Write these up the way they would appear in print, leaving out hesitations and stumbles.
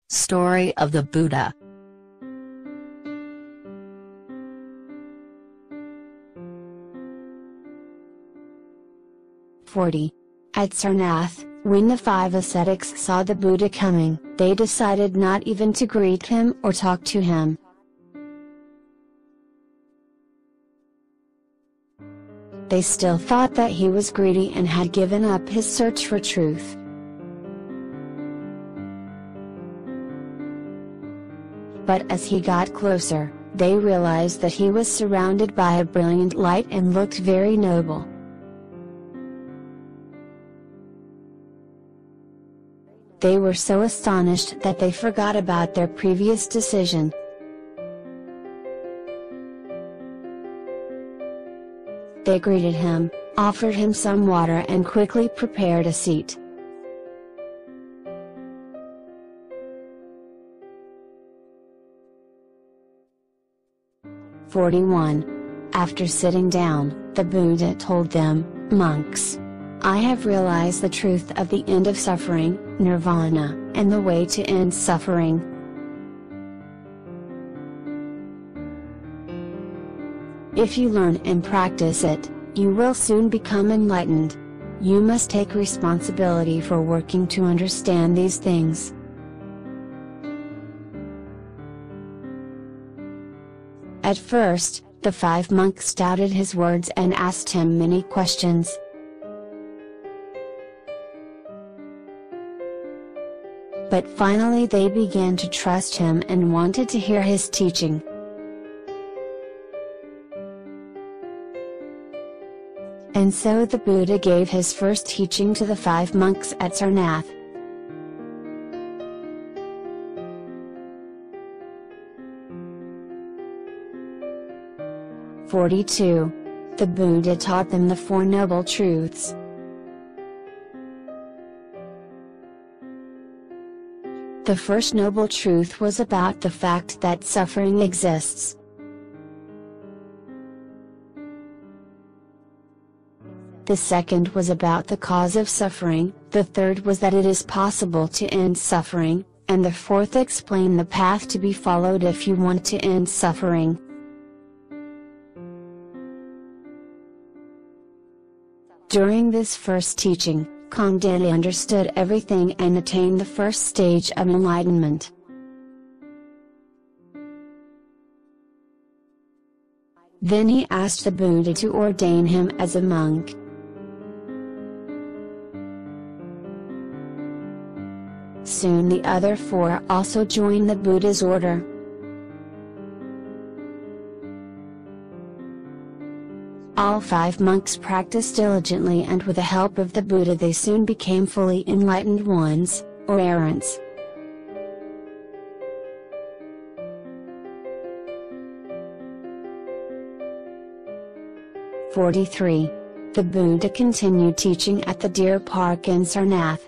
Story of the Buddha. At Sarnath, when the 5 ascetics saw the Buddha coming, they decided not even to greet him or talk to him. They still thought that he was greedy and had given up his search for truth. But as he got closer, they realized that he was surrounded by a brilliant light and looked very noble. They were so astonished that they forgot about their previous decision. They greeted him, offered him some water and quickly prepared a seat. After sitting down, the Buddha told them, "Monks, I have realized the truth of the end of suffering, nirvana, and the way to end suffering. If you learn and practice it, you will soon become enlightened. You must take responsibility for working to understand these things." At first, the 5 monks doubted his words and asked him many questions. But finally they began to trust him and wanted to hear his teaching. And so the Buddha gave his first teaching to the 5 monks at Sarnath. The Buddha taught them the 4 noble truths. The first noble truth was about the fact that suffering exists. The second was about the cause of suffering, the third was that it is possible to end suffering, and the fourth explained the path to be followed if you want to end suffering. During this first teaching, Kongdili understood everything and attained the first stage of enlightenment. Then he asked the Buddha to ordain him as a monk. Soon the other 4 also joined the Buddha's order. All 5 monks practiced diligently, and with the help of the Buddha they soon became fully enlightened ones, or arhants. The Buddha continued teaching at the Deer Park in Sarnath.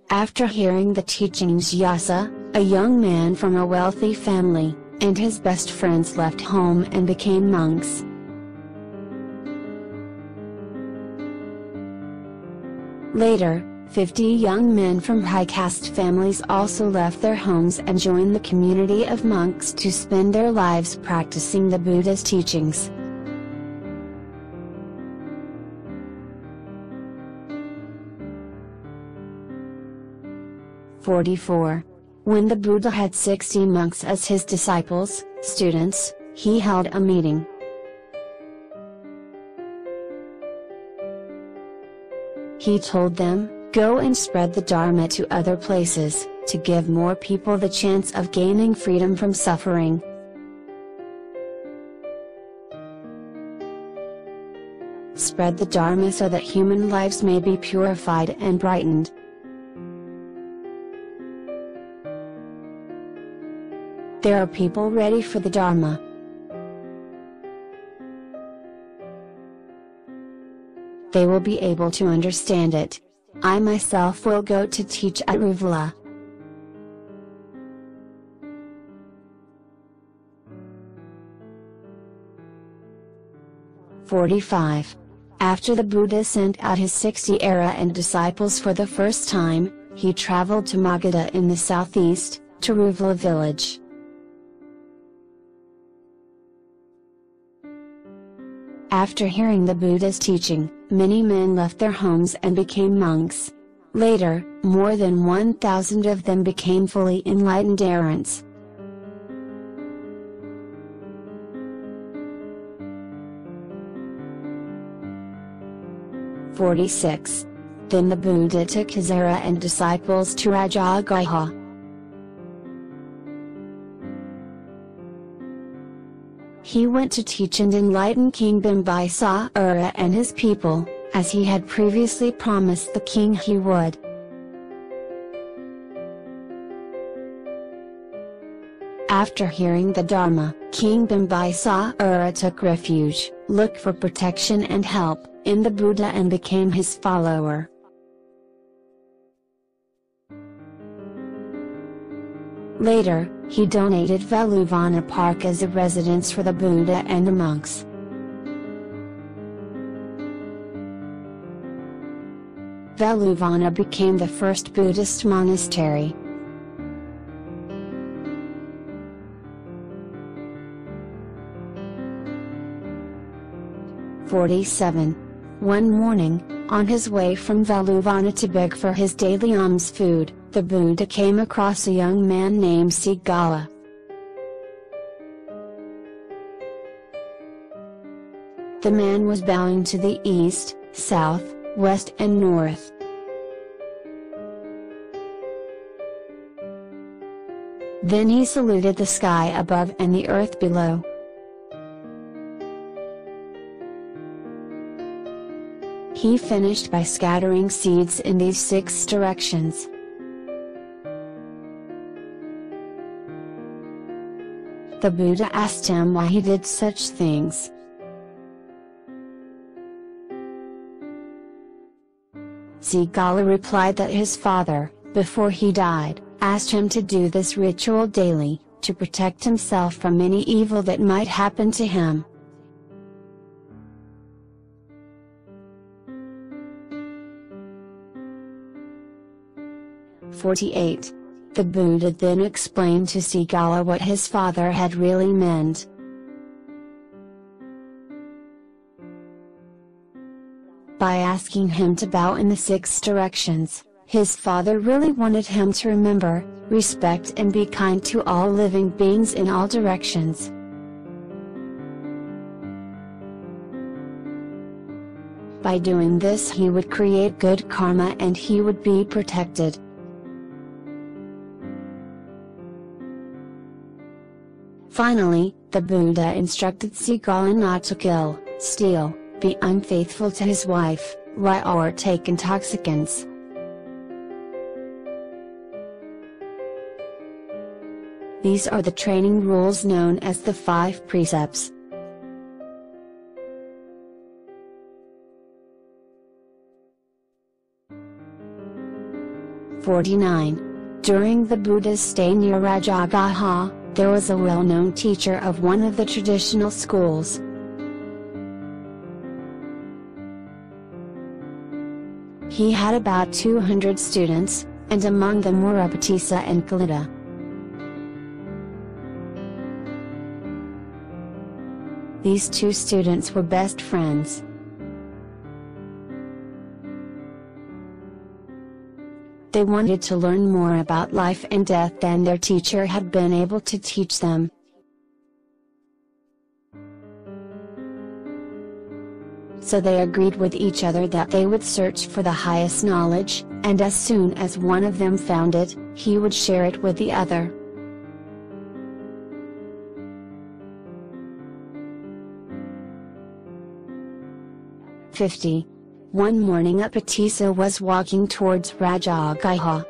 After hearing the teachings, Yasa, a young man from a wealthy family, and his best friends left home and became monks. Later, 50 young men from high caste families also left their homes and joined the community of monks to spend their lives practicing the Buddha's teachings. When the Buddha had 60 monks as his disciples, students, he held a meeting. He told them, "Go and spread the Dharma to other places, to give more people the chance of gaining freedom from suffering." Spread the Dharma so that human lives may be purified and brightened. There are people ready for the Dharma. They will be able to understand it. I myself will go to teach at Ruvula. "45. After the Buddha sent out his 60 arahant disciples for the first time, he traveled to Magadha in the southeast, to Ruvula village. After hearing the Buddha's teaching, many men left their homes and became monks. Later, more than 1,000 of them became fully enlightened arahants. "46. Then the Buddha took his arahant disciples to Rajagaha. He went to teach and enlighten King Bimbisara and his people, as he had previously promised the king he would. After hearing the Dharma, King Bimbisara took refuge, looked for protection and help, in the Buddha and became his follower. Later, he donated Veluvana Park as a residence for the Buddha and the monks. Veluvana became the first Buddhist monastery. "47. One morning, on his way from Veluvana to beg for his daily alms food, the Buddha came across a young man named Sigala. The man was bowing to the east, south, west and north. Then he saluted the sky above and the earth below. He finished by scattering seeds in these 6 directions. The Buddha asked him why he did such things. Sigala replied that his father, before he died, asked him to do this ritual daily, to protect himself from any evil that might happen to him. "48. The Buddha then explained to Sigala what his father had really meant. By asking him to bow in the 6 directions, his father really wanted him to remember, respect and be kind to all living beings in all directions. By doing this he would create good karma and he would be protected. Finally, the Buddha instructed Sigala not to kill, steal, be unfaithful to his wife, lie or take intoxicants. These are the training rules known as the 5 precepts. "49. During the Buddha's stay near Rajagaha, there was a well-known teacher of one of the traditional schools. He had about 200 students, and among them were Apatissa and Kalita. These 2 students were best friends. They wanted to learn more about life and death than their teacher had been able to teach them. So they agreed with each other that they would search for the highest knowledge, and as soon as one of them found it, he would share it with the other. "50. One morning Apatissa was walking towards Rajagaha.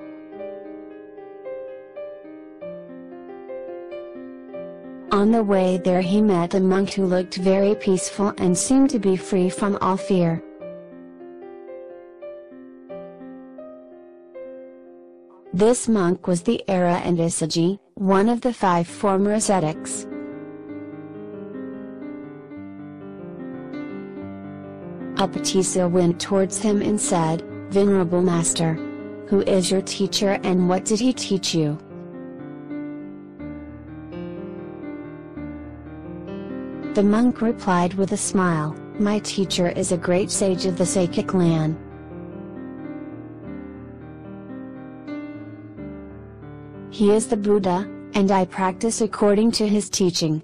On the way there he met a monk who looked very peaceful and seemed to be free from all fear. This monk was the Arahant, one of the 5 former ascetics. Apatissa went towards him and said, "Venerable Master, who is your teacher and what did he teach you?" The monk replied with a smile, "My teacher is a great sage of the Sakhic land. He is the Buddha, and I practice according to his teaching."